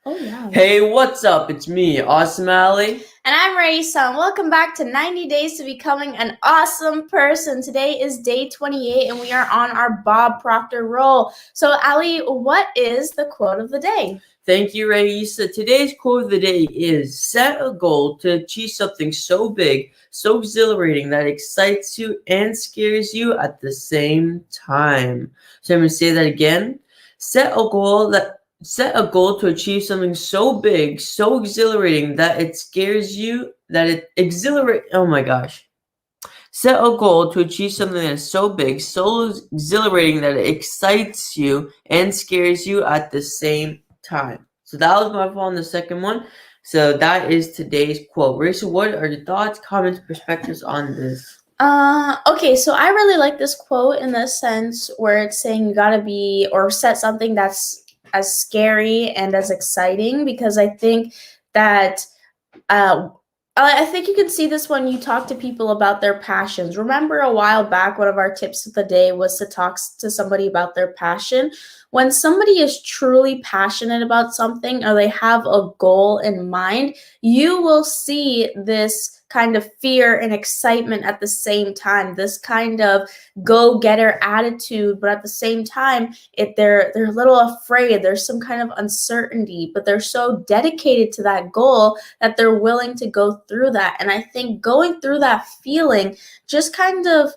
Oh, yeah. Hey, what's up? It's me, Awesome Alley. And I'm Raisa. Welcome back to 90 Days to Becoming an Awesome Person. Today is day 28, and we are on our Bob Proctor roll. So, Ali, what is the quote of the day? Thank you, Raisa. Today's quote of the day is set a goal to achieve something so big, so exhilarating that excites you and scares you at the same time. So I'm going to say that again. Set a goal to achieve something so big, so exhilarating that it scares you, that it exhilarate. Oh my gosh. Set a goal to achieve something that is so big, so exhilarating that it excites you and scares you at the same time. So that was my fault on the second one. So that is today's quote. Rachel, what are your thoughts, comments, perspectives on this? Okay, so I really like this quote in the sense where it's saying you gotta be or set something that's as scary and as exciting because I think that uh, I think you can see this when you talk to people about their passions. Remember a while back, one of our tips of the day was to talk to somebody about their passion. When somebody is truly passionate about something or they have a goal in mind, you will see this kind of fear and excitement at the same time, this kind of go-getter attitude, but at the same time, if they're a little afraid, there's some kind of uncertainty, but they're so dedicated to that goal that they're willing to go through that. And I think going through that feeling just kind of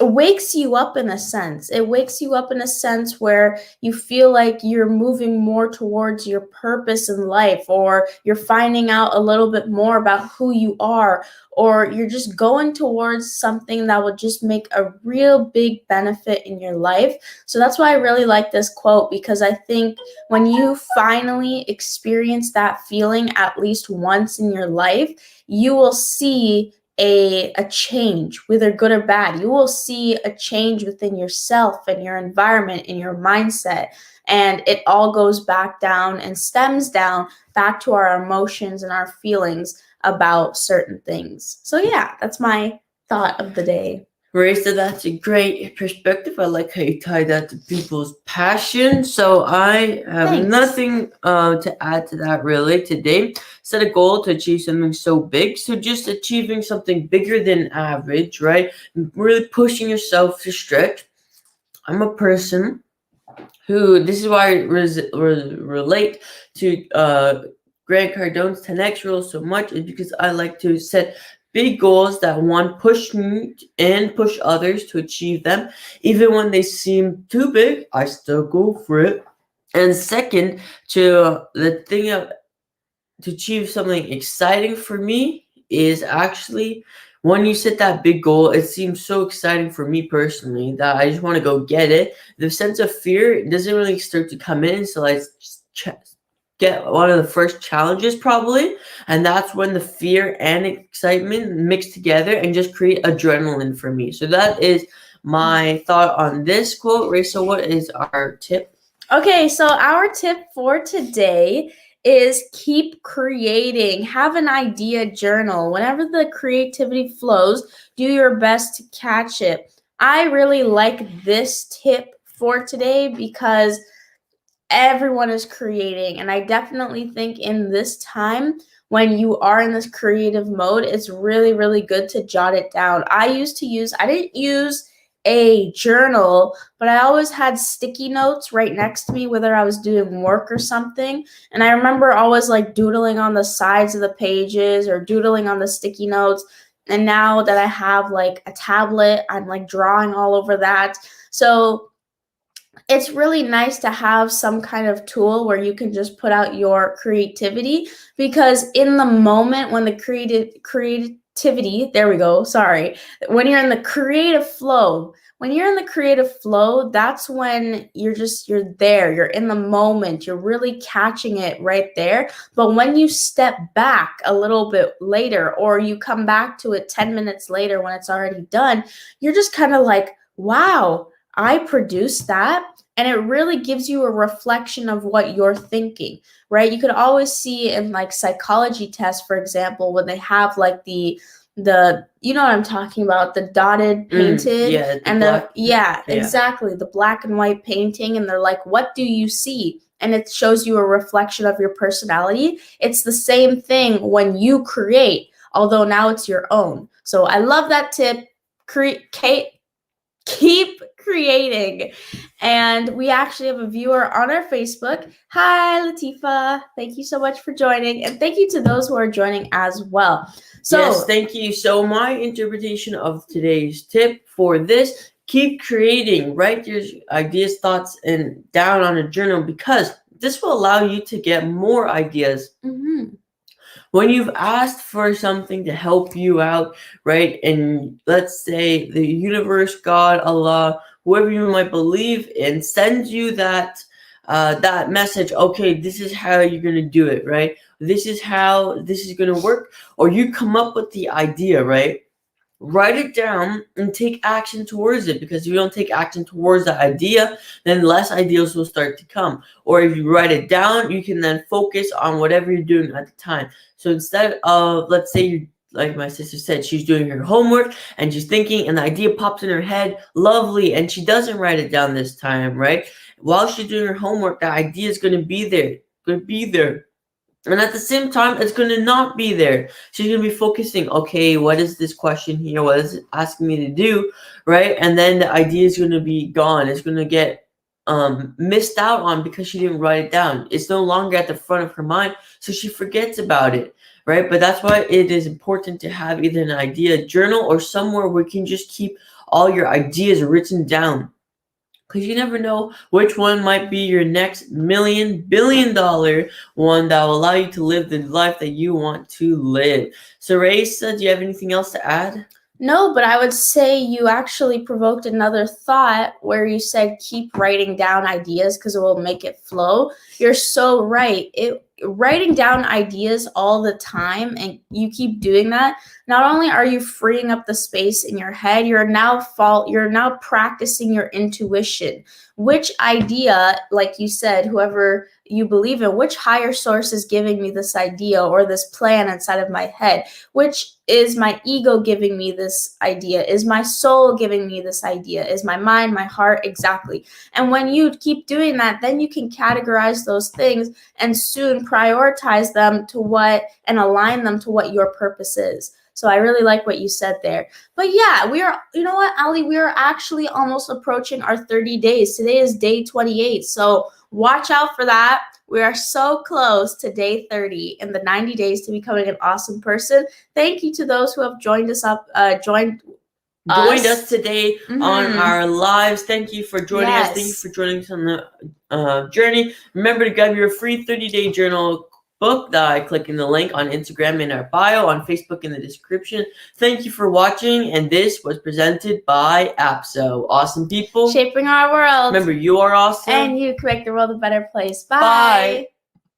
wakes you up in a sense. It wakes you up in a sense where you feel like you're moving more towards your purpose in life, or you're finding out a little bit more about who you are, or you're just going towards something that will just make a real big benefit in your life. So that's why I really like this quote, because I think when you finally experience that feeling at least once in your life, you will see a change, whether good or bad. You will see a change within yourself and your environment and your mindset. And it all goes back down and stems down back to our emotions and our feelings about certain things. So, yeah, that's my thought of the day. Marisa, that's a great perspective. I like how you tie that to people's passion. So I have Thanks. nothing to add to that really today. Set a goal to achieve something so big. So just achieving something bigger than average, right? Really pushing yourself to stretch. I'm a person who, this is why I relate to Grant Cardone's 10X rule so much, is because I like to set big goals that, one, push me and push others to achieve them. Even when they seem too big, I still go for it. And second, to achieve something exciting for me is actually when you set that big goal, it seems so exciting for me personally that I just want to go get it. The sense of fear doesn't really start to come in until I get one of the first challenges probably, and that's when the fear and excitement mix together and just create adrenaline for me. So that is my thought on this quote. Rachel, what is our tip? Okay, so our tip for today is keep creating. Have an idea journal. Whenever the creativity flows, do your best to catch it. I really like this tip for today because everyone is creating, and I definitely think in this time when you are in this creative mode, it's really, really good to jot it down. I didn't use a journal, but I always had sticky notes right next to me, whether I was doing work or something. And I remember always like doodling on the sides of the pages or doodling on the sticky notes. And now that I have like a tablet, I'm like drawing all over that. So it's really nice to have some kind of tool where you can just put out your creativity, because in the moment when the creativity, there we go, sorry, when you're in the creative flow, that's when you're there, you're in the moment, you're really catching it right there. But when you step back a little bit later, or you come back to it 10 minutes later when it's already done, you're just kind of like, wow, I produced that. And it really gives you a reflection of what you're thinking, right? You could always see in like psychology tests, for example, when they have like the you know what I'm talking about, the dotted painted, Yeah, and the, yeah, exactly, the black and white painting, and they're like, what do you see? and it shows you a reflection of your personality. It's the same thing when you create, although now it's your own. So I love that tip. Keep creating. And we actually have a viewer on our Facebook. Hi, Latifa. Thank you so much for joining. And thank you to those who are joining as well. So, yes, thank you. So my interpretation of today's tip for this, keep creating. Write your ideas, thoughts, and down on a journal, because this will allow you to get more ideas. When you've asked for something to help you out, right? And let's say the universe, God, Allah, whoever you might believe in, sends you that that message. Okay, this is how you're gonna do it, right? This is how this is gonna work. Or you come up with the idea, right? Write it down and take action towards it, because if you don't take action towards the idea, then less ideas will start to come. Or if you write it down, you can then focus on whatever you're doing at the time. So instead of, let's say you, like my sister said, she's doing her homework and she's thinking and the idea pops in her head, lovely, and she doesn't write it down this time, right? While she's doing her homework, the idea is going to be there. And at the same time, it's going to not be there. She's going to be focusing, okay, what is this question here? What is it asking me to do, right? And then the idea is going to be gone. It's going to get missed out on because she didn't write it down. It's no longer at the front of her mind, so she forgets about it, right? But that's why it is important to have either an idea journal or somewhere where you can just keep all your ideas written down. Because you never know which one might be your next billion-dollar one that will allow you to live the life that you want to live. So, Raisa, do you have anything else to add? No, but I would say you actually provoked another thought where you said keep writing down ideas because it will make it flow. You're so right. Writing down ideas all the time, and you keep doing that, not only are you freeing up the space in your head, you're now practicing your intuition. Which idea, like you said, whoever you believe in, which higher source is giving me this idea or this plan inside of my head? Which is my ego giving me this idea? Is my soul giving me this idea? Is my mind, my heart? Exactly. And when you keep doing that, then you can categorize those things and soon prioritize them to what and align them to what your purpose is. So I really like what you said there. But yeah, you know what, Ali, we are actually almost approaching our 30 days. Today is day 28. So watch out for that. We are so close to day 30 in the 90 days to becoming an awesome person. Thank you to those who have joined us today on our lives. Thank you for joining us. Thank you for joining us on the journey. Remember to grab your free 30-day journal book by clicking the link on Instagram in our bio, on Facebook in the description. Thank you for watching, and this was presented by APSO. Awesome people. Shaping our world. Remember, you are awesome. And you can make the world a better place. Bye. Bye.